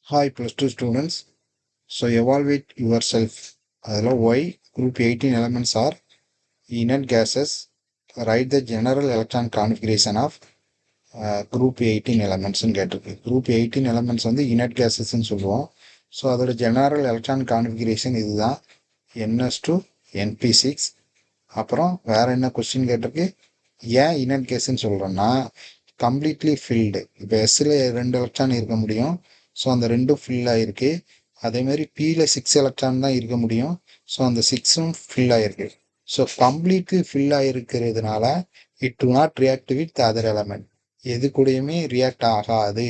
Hi plus 2 students. So evaluate yourself. அதில் why group 18 elements are inert gases. Write the general electron configuration of group 18 elements கேட்டிருக்கு. group 18 elements வந்து inert gases சொல்லுவோம். So அதோட general electron configuration இதுதான் NS2 NP6. அப்புறம் வேற என்ன question கேட்டிருக்கு, ஏன் inert gasன்னு சொல்கிறோன்னா கம்ப்ளீட்லி ஃபில்டு. இப்போ எஸ்ஸில் 2 எலக்ட்ரான் இருக்க முடியும், ஸோ அந்த 2ம் ஃபில் ஆகிருக்கு. அதேமாதிரி பியில் 6 எலக்ட்ரான் தான் இருக்க முடியும், ஸோ அந்த 6ம் ஃபில் ஆகிருக்கு. ஸோ கம்ப்ளீட்லி ஃபில் ஆகிருக்கிறதுனால it do not react with other element, எது கூடயுமே ரியாக்ட் ஆகாது.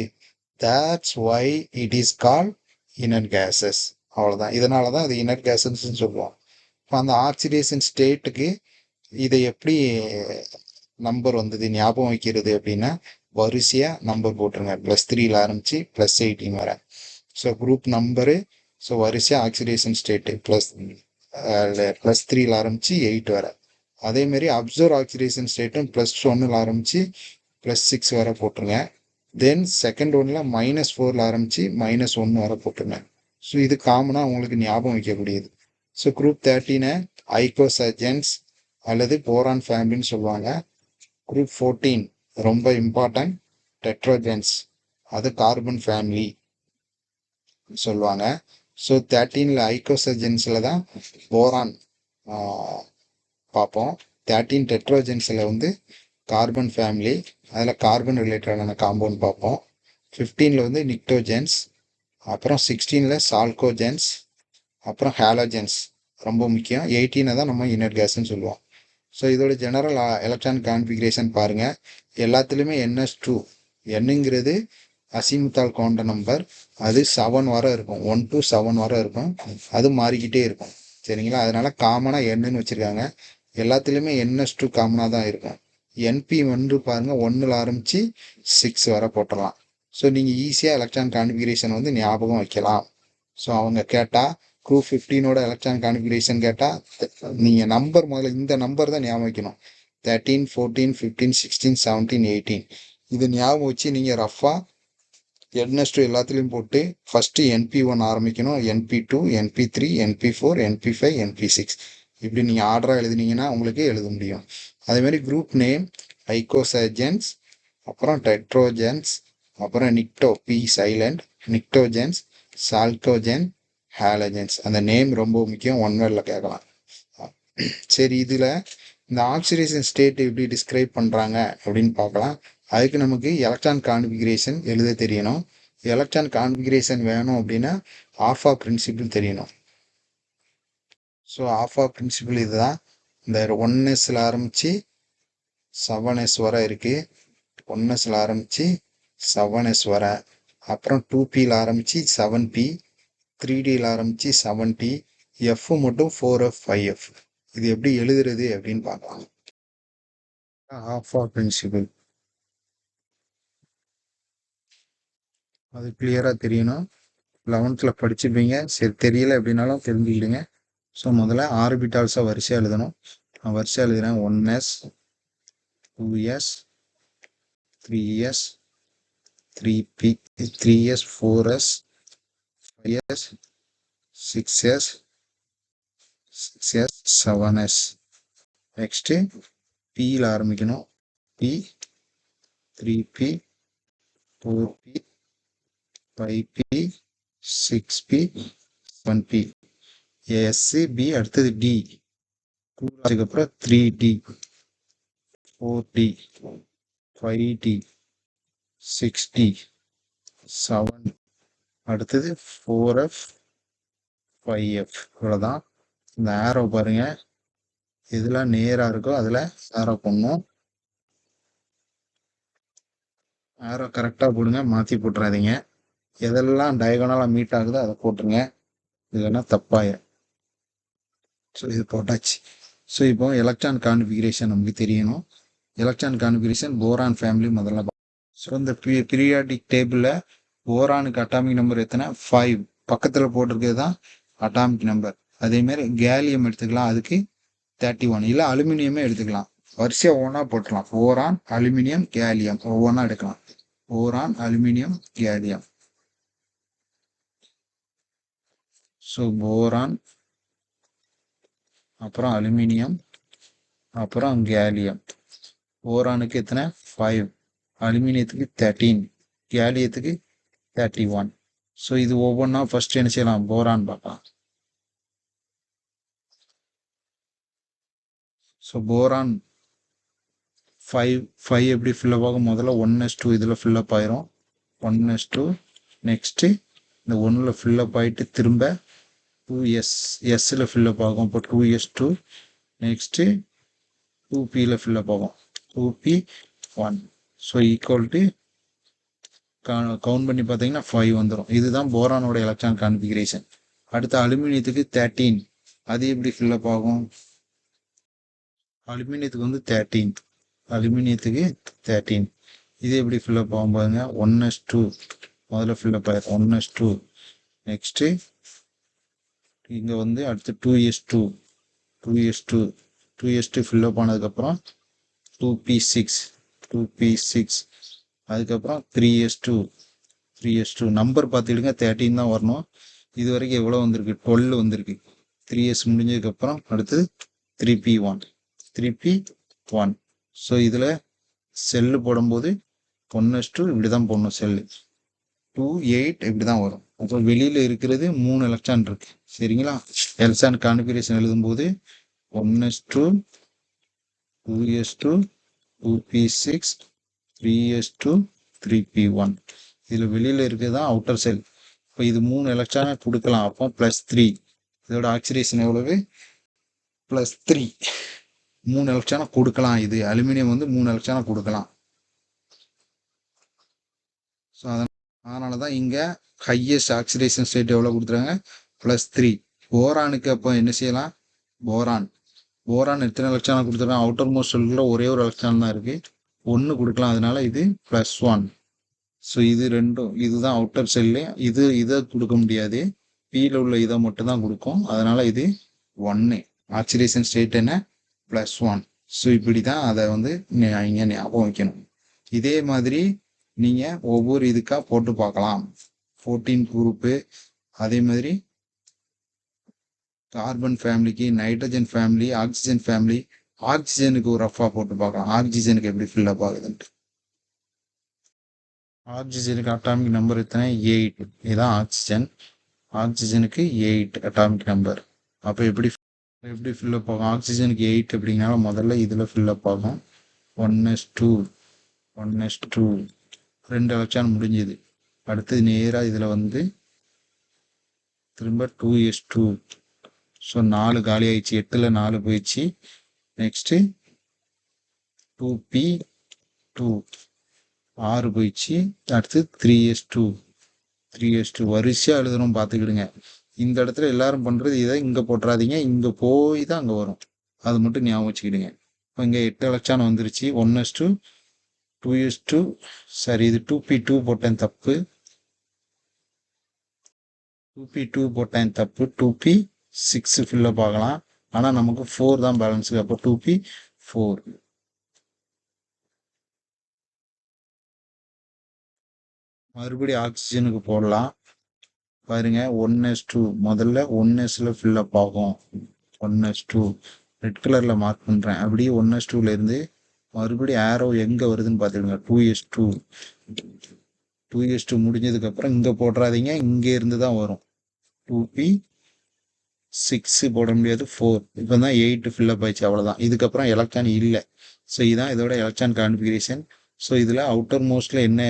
That's why it is called inert gases. அவ்வளோதான், இதனால தான் இது இனர்ட் கேசஸ்ன்னு சொல்லுவோம். இப்போ அந்த ஆக்சிடேஷன் ஸ்டேட்டுக்கு இதை எப்படி நம்பர் வந்தது ஞாபகம் வைக்கிறது அப்படின்னா, வரிசையாக நம்பர் போட்டுருங்க. +3ல் ஆரம்பித்து +18 வர. ஸோ குரூப் நம்பரு, ஸோ வரிசையாக ஆக்சிடேஷன் ஸ்டேட்டு +3ல் ஆரம்பித்து 8 வர. அதேமாரி அப்சர்வ் ஆக்சிடேஷன் ஸ்டேட்டும் +1ல் ஆரம்பித்து +6 வர போட்டுருங்க. தென் செகண்ட் ஒன்ல -4ல் ஆரம்பித்து -1 வர போட்டுருங்க. ஸோ இது காமனாக உங்களுக்கு ஞாபகம் வைக்கக்கூடியது. ஸோ குரூப் 13 ஐகோசஜன்ஸ் அல்லது போரான் ஃபேமிலின்னு சொல்லுவாங்க. குரூப் 14 ரொம்ப இம்பார்ட்டன்ட், டெட்ரோஜென்ஸ், அது கார்பன் ஃபேமிலி சொல்லுவாங்க. ஸோ 13ல் ஐகோசஜென்ஸில் தான் போரான் பார்ப்போம். 13 டெட்ரோஜென்ஸில் வந்து கார்பன் ஃபேமிலி, அதில் கார்பன் ரிலேட்டடான காம்பவுண்ட் பார்ப்போம். 15ல் வந்து நிக்டோஜென்ஸ், அப்புறம் 16ல் சால்கோஜென்ஸ், அப்புறம் ஹாலோஜென்ஸ் ரொம்ப முக்கியம். 18 தான் நம்ம இனர்ட் கேஸ்ன்னு சொல்லுவோம். ஸோ இதோட ஜெனரல் எலக்ட்ரான் கான்ஃபிகரேஷன் பாருங்கள். எல்லாத்துலேயுமே NS2, என்னங்கிறது அசிமுத்தால் குவாண்டம் நம்பர், அது 7 வரை இருக்கும், 1 to 7 வரை இருக்கும், அது மாறிக்கிட்டே இருக்கும். சரிங்களா, அதனால காமனாக என்னன்னு வச்சுருக்காங்க. எல்லாத்துலேயுமே NS2 காமனாக தான் இருக்கும். NP வந்து பாருங்கள் 1ல் ஆரம்பித்து 6 வரை போட்டுடலாம். ஸோ நீங்கள் ஈஸியாக எலக்ட்ரான் கான்ஃபிகரேஷன் வந்து ஞாபகம் வைக்கலாம். ஸோ அவங்க கேட்டால் குரூப் 15ஓட எலக்ட்ரான் கான்ஃபிகரேஷன் கேட்டால் நீங்கள் நம்பர் முதல்ல இந்த நம்பர் தான் ஞாபகம் வைக்கணும். 13, 14, 15, 16, 17, 18 இது ஞாபகம் வச்சு நீங்கள் ரஃபாக NS2 எல்லாத்துலேயும் போட்டு ஃபஸ்ட்டு NP1 ஆரம்பிக்கணும், NP2, NP3, NP4, NP5, NP6 இப்படி நீங்கள் ஆர்டராக எழுதினீங்கன்னா உங்களுக்கு எழுத முடியும். அதேமாதிரி குரூப் நேம் ஐகோசஜென்ஸ், அப்புறம் டெட்ரோஜென்ஸ், அப்புறம் நிக்டோ பி சைலண்ட், நிக்டோஜென்ஸ், சால்கோஜென், ஹாலஜென்ஸ். அந்த நேம் ரொம்ப முக்கியம், ஒன் வேர்டில் கேட்கலாம். சரி, இதில் இந்த ஆக்சிடேஷன் ஸ்டேட் எப்படி டிஸ்கிரைப் பண்ணுறாங்க அப்படின்னு பார்க்கலாம். அதுக்கு நமக்கு எலக்ட்ரான் கான்ஃபிகரேஷன் எழுத தெரியணும். எலக்ட்ரான் கான்ஃபிகரேஷன் வேணும் அப்படின்னா ஆல்ஃபா பிரின்சிபிள் தெரியணும். ஸோ ஆல்ஃபா பிரின்சிபிள் இதுதான். இந்த 1sல ஆரம்பித்து 7s வரை இருக்குது, 1sல ஆரம்பித்து 7s வரை, அப்புறம் 2pயில் ஆரம்பித்து 7p, 3Dயில் ஆரம்பித்து 7T, F மட்டும் 4F 5F. இது எப்படி எழுதுறது அப்படின்னு பார்க்கலாம். ஆல்ஃபா பிரின்சிபிள் அது கிளியராக தெரியணும். 11th படிச்சுப்பீங்க. சரி, தெரியல அப்படின்னாலும் தெரிஞ்சுக்கிடுங்க. ஸோ முதல்ல ஆர்பிட்டால்ஸாக வரிசையாக எழுதணும். நான் வரிசையாக எழுதுகிறேன். 1s, 2s, 3s, 3p, 3s, 4s, 5s, 6s, 6s, 7s. Next பியில் ஆரம்பிக்கணும். P, 3p, 4p, 5p, 6p, 7p, SB அடுத்தது D, அதுக்கப்புறம் 3D, 4D, 5D, 6D, 7, அடுத்தது 4F, 5F. இவ்வளோதான். இந்த ஆரோ பாருங்க, இதெல்லாம் நேராக இருக்கோ அதில் ஆரோ பண்ணணும். ஆரோ கரெக்டாக போடுங்க, மாற்றி போட்டுறாதீங்க. எதெல்லாம் டயகனலாக மீட் ஆகுதோ அதை போட்டுருங்க, இல்லைன்னா தப்பாயிரும். ஸோ இது போட்டாச்சு. ஸோ இப்போ எலக்ட்ரான் கான்ஃபிகரேஷன் நமக்கு தெரியணும். எலக்ட்ரான் கான்ஃபிகரேஷன் போரான் ஃபேமிலி முதல்ல. ஸோ இந்த பீரியாடிக் டேபிளில் போரானுக்கு அட்டாமிக் நம்பர் எத்தனை? 5. பக்கத்தில் போட்டிருக்கிறது தான் அட்டாமிக் நம்பர். அதேமாரி கேலியம் எடுத்துக்கலாம், அதுக்கு 31. இல்லை அலுமினியமே எடுத்துக்கலாம், வரிசையாக ஒவ்வொன்றா போட்டுக்கலாம். போரான், அலுமினியம், கேலியம் ஒவ்வொன்றா எடுக்கலாம். Boron, aluminium, gallium. So boron, அப்புறம் அலுமினியம், அப்புறம் கேலியம். போரானுக்கு எத்தனை 5, அலுமினியத்துக்கு 13, கேலியத்துக்கு 31. ஸோ இது ஒவ்வொன்றா ஃபர்ஸ்ட் என்ன செய்யலாம், போரான் பார்க்கலாம். ஸோ போரான் 5 எப்படி ஃபில்லப் ஆகும், முதல்ல 1s2 இதில் ஃபில்லப் ஆயிரும். 1s2 நெக்ஸ்ட்டு இந்த 1ல் ஃபில்லப் ஆகிட்டு திரும்ப 2s ஃபில்லப் ஆகும். இப்போ 2s2 நெக்ஸ்ட்டு 2pயில் ஃபில்லப் ஆகும். 2p1. So equal to count பண்ணி பார்த்தீங்கன்னா 5 வந்துடும். இதுதான் போரானோட எலக்ட்ரான் கான்ஃபிகரேஷன். அடுத்து அலுமினியத்துக்கு 13, அது எப்படி ஃபில்லப் ஆகும், அலுமினியத்துக்கு வந்து 13, அலுமினியத்துக்கு 13 இது எப்படி ஃபில்லப் ஆகும் பாருங்க. 1s2 முதல்ல ஃபில்லப் ஆயிரும். 1s2 நெக்ஸ்ட்டு இங்கே வந்து அடுத்து 2s2 ஃபில்லப் ஆனதுக்கப்புறம் 2p6 அதுக்கப்புறம் 3s2 நம்பர் பார்த்துக்கிடுங்க, 13 தான் வரணும். இது வரைக்கும் எவ்வளோ வந்திருக்கு, 12 வந்திருக்கு. 3s முடிஞ்சதுக்கப்புறம் அடுத்தது 3p1. ஸோ இதில் செல்லு போடும்போது 1s2 இப்படி தான் போடணும், செல்லு 2 8 இப்படி தான் வரும். அப்போ வெளியில் இருக்கிறது 3 எலக்ட்ரான் இருக்கு. சரிங்களா, எலக்ட்ரான் கான்ஃபிகரேஷன் எழுதும்போது 1s2 2s2 2p6 3s2 3p1. இதில் வெளியில் இருக்கிறது தான் அவுட்டர் செல். இப்போ இது 3 எலக்ட்ரானை கொடுக்கலாம். அப்போ +3, இதோட ஆக்சிடேஷன் எவ்வளவு, +3. 3 எலக்ட்ரானை கொடுக்கலாம். இது அலுமினியம் வந்து 3 எலக்ட்ரானை கொடுக்கலாம். ஸோ அதனால தான் இங்கே ஹையஸ்ட் ஆக்சிடேஷன் ஸ்டேட் எவ்வளோ கொடுத்துருக்காங்க, +3. போரானுக்கு அப்போ என்ன செய்யலாம், போரான் எத்தனை எலக்ட்ரானை கொடுத்துருக்காங்க, அவுட்டர் மோஸ்ட் செல்லில் ஒரே ஒரு எலக்ட்ரான் தான் இருக்குது, 1 கொடுக்கலாம். அதனால இது +1. ஸோ இது ரெண்டும், இதுதான் அவுட்டர் செல்லு. இதை கொடுக்க முடியாது, பீல உள்ள இதை மட்டும் தான் கொடுக்கும். அதனால இது 1, ஆக்சிடேஷன் ஸ்டேட் என்ன, +1. ஸோ இப்படி தான் அதை வந்து இங்கே ஞாபகம் வைக்கணும். இதே மாதிரி நீங்கள் ஒவ்வொரு இதுக்காக போட்டு பார்க்கலாம். 14 குரூப்பு, அதே மாதிரி கார்பன் ஃபேமிலிக்கு, நைட்ரஜன் ஃபேமிலி, ஆக்சிஜன் ஃபேமிலி. ஆக்சிஜனுக்கு ஒரு ரஃபாக போட்டு பார்க்கலாம், ஆக்சிஜனுக்கு எப்படி ஃபில்லப் ஆகுதுன்ட்டு. ஆக்சிஜனுக்கு அட்டாமிக் நம்பர் எத்தனை, 8. இதுதான் ஆக்சிஜனுக்கு 8 அட்டாமிக் நம்பர். அப்போ எப்படி ஃபில்லப் ஆகும், ஆக்சிஜனுக்கு 8 அப்படிங்கனால முதல்ல இதில் ஃபில்லப் ஆகும். 1s2 2 எலக்ட்ரான் முடிஞ்சுது. அடுத்தது நேராக இதில் வந்து திரும்ப 2s2. ஸோ 4 காலி ஆயிடுச்சு, 8ல் 4 போயிடுச்சு. நெக்ஸ்ட்டு 2p2 6 போயிடுச்சு. அடுத்து 3s2 வரிசையாக எழுதுறோம், பார்த்துக்கிடுங்க. இந்த இடத்துல எல்லாரும் பண்ணுறது இதை இங்கே போட்டுறாதீங்க, இங்கே போய் தான் அங்கே வரும், அது மட்டும் ஞாபகம் வச்சுக்கிடுங்க. இப்போ இங்கே 8 எலக்ட்ரான் வந்துருச்சு. 1s2 2s2 சரி, இது 2p2 போட்டேன் தப்பு, 2p6 ஃபில்லப் ஆகலாம். ஆனால் நமக்கு 4 தான் பேலன்ஸுக்கு. அப்போ 2p4. மறுபடியும் ஆக்சிஜனுக்கு போடலாம். பாருங்க, 1s2 முதல்ல 1sல ஃபில்லப் ஆகும். 1s2 ரெட் கலரில் மார்க் பண்ணுறேன். அப்படியே 1s2லேருந்து மறுபடியும் ஆரோ எங்கே வருதுன்னு பார்த்துக்கிடுங்க. 2s2 முடிஞ்சதுக்கப்புறம் இங்கே போடுறாதீங்க, இங்கே இருந்து தான் வரும். 2p6 போட முடியாது, 4. இப்போ தான் 8 ஃபில்லப் ஆயிடுச்சு, அவ்வளோதான். இதுக்கப்புறம் எலக்ட்ரான் இல்லை. ஸோ இதுதான் இதோட எலக்ட்ரான் கான்ஃபிகரேஷன். ஸோ இதில் அவுட்டர் மோஸ்டில் என்ன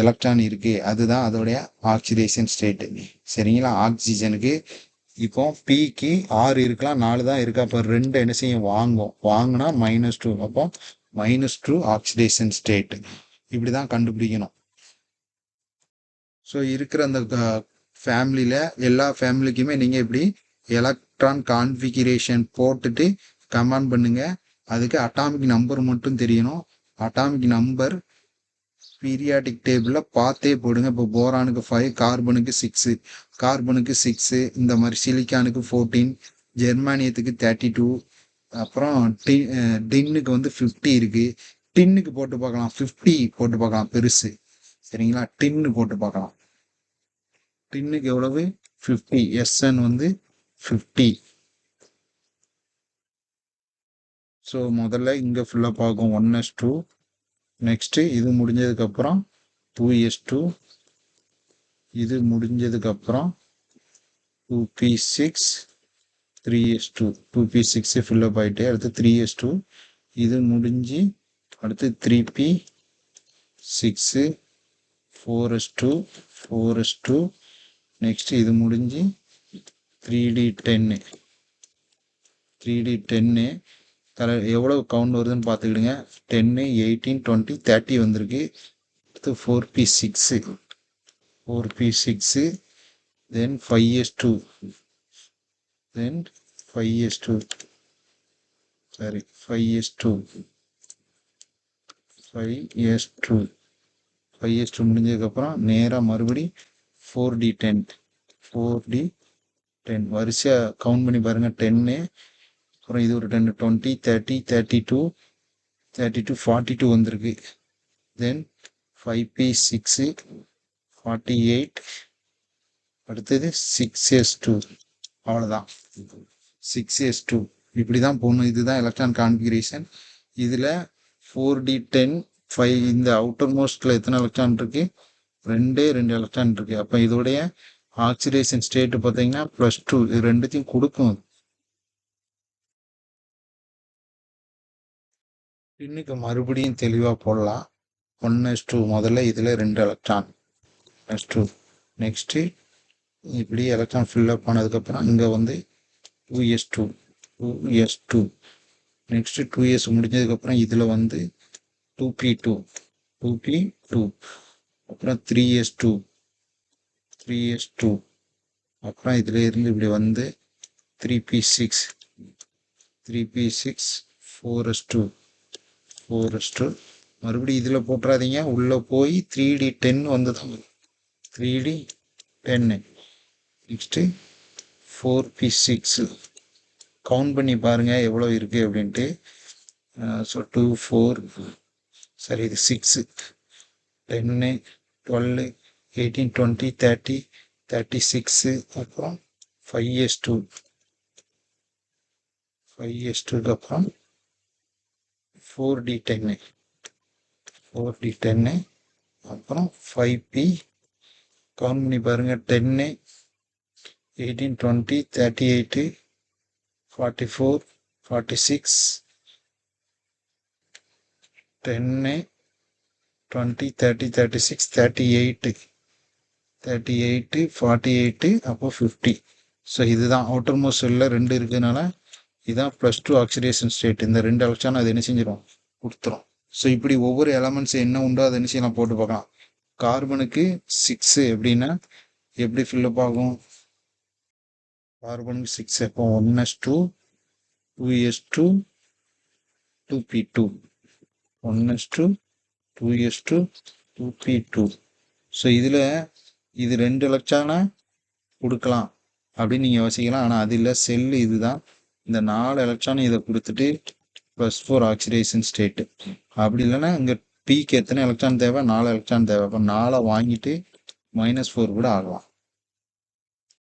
எலக்ட்ரான் இருக்குது, அதுதான் அதோடைய ஆக்சிடேஷன் ஸ்டேட்டு. சரிங்களா, ஆக்சிஜனுக்கு இப்போ பிக்கு 6 இருக்கலாம், 4 தான் இருக்கா. அப்போ 2 என்ன செய்யும், வாங்கினா -2. அப்போ -2 ஆக்சிடேஷன் ஸ்டேட். இப்படி தான் கண்டுபிடிக்கணும். ஸோ இருக்கிற அந்த ஃபேமிலியில் எல்லா ஃபேமிலிக்குமே நீங்கள் இப்படி எலக்ட்ரான் கான்ஃபிகரேஷன் போட்டுட்டு கமெண்ட் பண்ணுங்கள். அதுக்கு அட்டாமிக் நம்பர் மட்டும் தெரியணும். அட்டாமிக் நம்பர் பீரியாடிக் டேபிளில் பார்த்தே போடுங்க. இப்போ போரானுக்கு 5, கார்பனுக்கு 6, இந்த மாதிரி சிலிக்கானுக்கு 14, ஜெர்மானியத்துக்கு 32, அப்புறம் டின்னுக்கு வந்து 50 இருக்குது. டின்னுக்கு போட்டு பார்க்கலாம், 50 போட்டு பார்க்கலாம் பெருசு. சரிங்களா, டின்னு போட்டு பார்க்கலாம். டின்னுக்கு எவ்வளவு, 50 SN வந்து 50. ஸோ முதல்ல இங்கே ஃபில்லப் ஆகும் 1s2. நெக்ஸ்ட்டு இது முடிஞ்சதுக்கப்புறம் 2s2. இது முடிஞ்சதுக்கப்புறம் 2p6 3s2. 2p6 ஃபில்லப் ஆகிட்டு அடுத்து 3s2. இது முடிஞ்சு அடுத்து 3p6 4s2 4s2. நெக்ஸ்ட் இது முடிஞ்சு 3d10 3d10 எவ்வளவு கவுண்ட் வருதுன்னு பார்த்துக்கிடுங்க. 10 18 20 30 வந்திருக்கு. அடுத்து 4p6 then 5s2 then 5s2 sorry 5s2 முடிஞ்சதுக்கப்புறம் நேராக மறுபடி 4d10 வரிசையாக கவுண்ட் பண்ணி பாருங்கள். 10 அப்புறம் இது ஒரு 10 20 30 32 42 வந்திருக்கு. தென் 5p6 48. அடுத்தது 6s2. அவ்வளோதான் 6s2. இப்படி தான் போகணும். இதுதான் எலக்ட்ரான் கான்ஃபிகரேஷன். இதில் 4d10 5 இந்த அவுட்டர் மோஸ்ட்டில் எத்தனை எலக்ட்ரான் இருக்கு? 2 எலக்ட்ரான் இருக்கு. அப்போ இதோடைய ஆக்சிடேஷன் ஸ்டேட்டு பார்த்தீங்கன்னா +2. இது ரெண்டுத்தையும் கொடுக்கும். இன்னைக்கு மறுபடியும் தெளிவாக போடலாம். 1s2 முதல்ல இதில் 2 எலக்ட்ரான் s2. நெக்ஸ்ட்டு இப்படி எலக்ட்ரான் ஃபில்லப் ஆனதுக்கப்புறம் இங்கே வந்து 2s2. நெக்ஸ்ட்டு 2s முடிஞ்சதுக்கப்புறம் இதில் வந்து 2p2 அப்புறம் 3s2 அப்புறம் இதில் இருந்து இப்படி வந்து 3p6 4s2 மறுபடியும் இதில் போட்டுறாதீங்க. உள்ளே போய் 3d10 வந்து தான் 3d10. நெக்ஸ்ட்டு 4p6 கவுண்ட் பண்ணி பாருங்கள் எவ்வளோ இருக்குது அப்படின்ட்டு. ஸோ 2 4 சரி இது 6 10 12 18 20 30 36 அப்புறம் 5s2 அப்புறம் 4d10 அப்புறம் 5p கவுண்ட் பண்ணி பாருங்கள். 10 18 20 38 44 46 10 20 30 36 38 48 அப்போ 50. ஸோ இதுதான் அவுட்டர் மோஸ்ட் செல்லில் 2 இருக்குதுனால இதுதான் +2 ஆக்சிடேஷன் ஸ்டேட். இந்த 2 எலக்ட்ரான் அது என்ன செஞ்சிடும்? கொடுத்துரும். ஸோ இப்படி ஒவ்வொரு எலமெண்ட்ஸ் என்ன உண்டோ அதை என்ன செய்யலாம்? போட்டு பார்க்கலாம். கார்பனுக்கு 6 எப்படின்னா எப்படி ஃபில்லப் ஆகும்? கார்பனுக்கு 6 எப்போ 1s2 2s2 2p2 1s2 2s2 2p2. So இதில் இது 2 எலக்ட்ரானை கொடுக்கலாம் அப்படின்னு நீங்கள் யோசிக்கலாம். ஆனால் அது இல்லை, செல்லு இதுதான். இந்த 4 எலக்ட்ரான் இதை கொடுத்துட்டு +4 ஆக்சிடேஷன் ஸ்டேட்டு. அப்படி இல்லைன்னா இங்கே பிக்கு எத்தனை எலக்ட்ரான் தேவை? 4 எலக்ட்ரான் தேவை. அப்போ 4 வாங்கிட்டு -4 கூட ஆகலாம்.